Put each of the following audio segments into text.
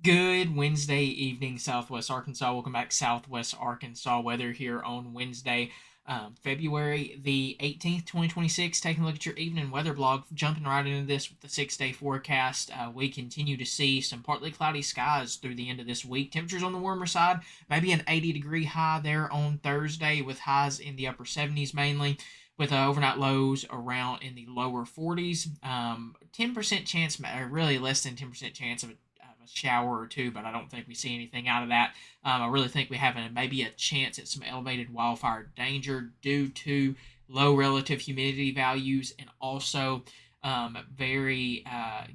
Good Wednesday evening, Southwest Arkansas. Welcome back, Southwest Arkansas weather here on Wednesday, February the 18th, 2026. Taking a look at your evening weather blog, jumping right into this with the 6 day forecast. We continue to see some partly cloudy skies through the end of this week. Temperatures on the warmer side, maybe an 80-degree high there on Thursday, with highs in the upper 70s mainly, with overnight lows around in the lower 40s. 10% chance, or really less than 10% chance of a shower or two, but I don't think we see anything out of that. I really think we have maybe a chance at some elevated wildfire danger due to low relative humidity values and also very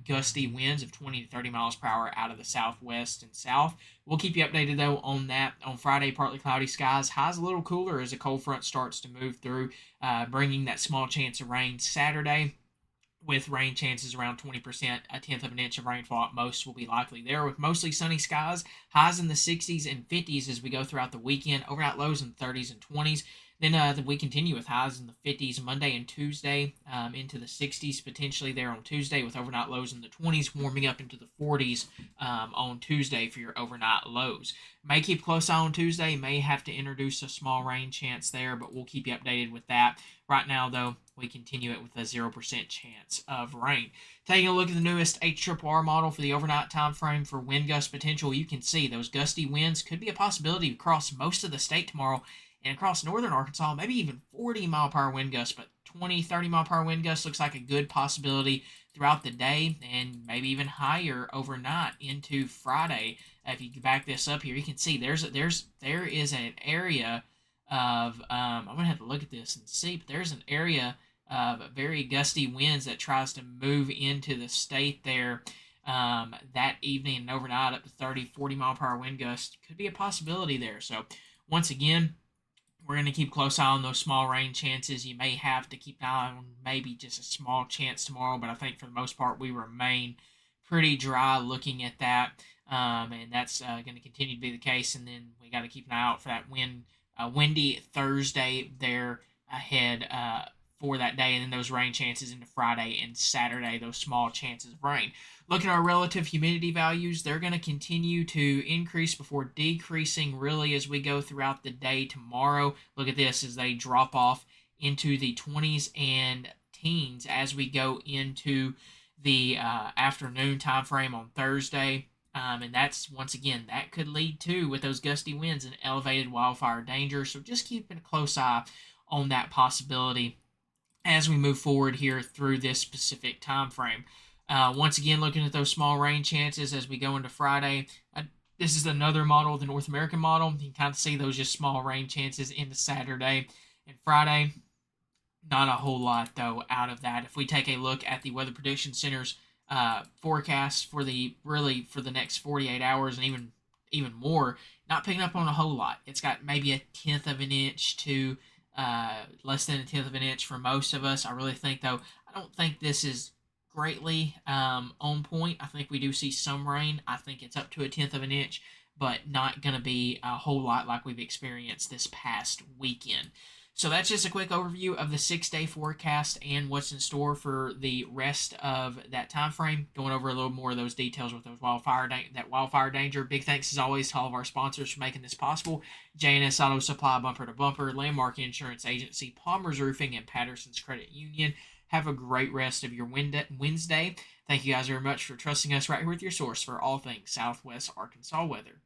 gusty winds of 20 to 30 miles per hour out of the southwest and south. We'll keep you updated though on that. On Friday, partly cloudy skies. Highs a little cooler as a cold front starts to move through, bringing that small chance of rain Saturday, with rain chances around 20%. A tenth of an inch of rainfall at most will be likely there, with mostly sunny skies. Highs in the 60s and 50s as we go throughout the weekend. Overnight lows in the 30s and 20s. Then we continue with highs in the 50s Monday and Tuesday, into the 60s potentially there on Tuesday, with overnight lows in the 20s, warming up into the 40s on Tuesday for your overnight lows. May keep a close eye on Tuesday, may have to introduce a small rain chance there, but we'll keep you updated with that. Right now, though, we continue it with a 0% chance of rain. Taking a look at the newest HRRR model for the overnight time frame for wind gust potential, you can see those gusty winds could be a possibility across most of the state tomorrow, and across northern Arkansas, maybe even 40 mile per hour wind gusts, but 20, 30 mile per hour wind gusts looks like a good possibility throughout the day, and maybe even higher overnight into Friday. If you back this up here, you can see there is an area of I'm gonna have to look at this and see, but there's an area of very gusty winds that tries to move into the state there that evening and overnight, up to 30, 40 mile per hour wind gusts could be a possibility there. So once again, we're going to keep close eye on those small rain chances. You may have to keep an eye on maybe just a small chance tomorrow, but I think for the most part we remain pretty dry looking at that, and that's going to continue to be the case. And then we got to keep an eye out for that windy Thursday there ahead for that day, and then those rain chances into Friday and Saturday, those small chances of rain. Looking at our relative humidity values, they're going to continue to increase before decreasing really as we go throughout the day tomorrow. Look at this as they drop off into the 20s and teens as we go into the afternoon time frame on Thursday. And that's, once again, that could lead to, with those gusty winds, and elevated wildfire danger. So just keeping a close eye on that possibility as we move forward here through this specific time frame. Once again, looking at those small rain chances as we go into Friday. This is another model, the North American model. You can kind of see those just small rain chances into Saturday and Friday. Not a whole lot, though, out of that. If we take a look at the Weather Prediction Center's forecast for the next 48 hours, and even more, not picking up on a whole lot. It's got maybe a tenth of an inch to less than a tenth of an inch for most of us. I really think, though, I don't think this is greatly on point. I think we do see some rain. I think it's up to a tenth of an inch, but not going to be a whole lot like we've experienced this past weekend. So that's just a quick overview of the 6 day forecast and what's in store for the rest of that time frame. Going over a little more of those details with those wildfire danger. Big thanks as always to all of our sponsors for making this possible: J&S Auto Supply, Bumper to Bumper, Landmark Insurance Agency, Palmer's Roofing, and Patterson's Credit Union. Have a great rest of your Wednesday. Thank you guys very much for trusting us right here with your source for all things Southwest Arkansas weather.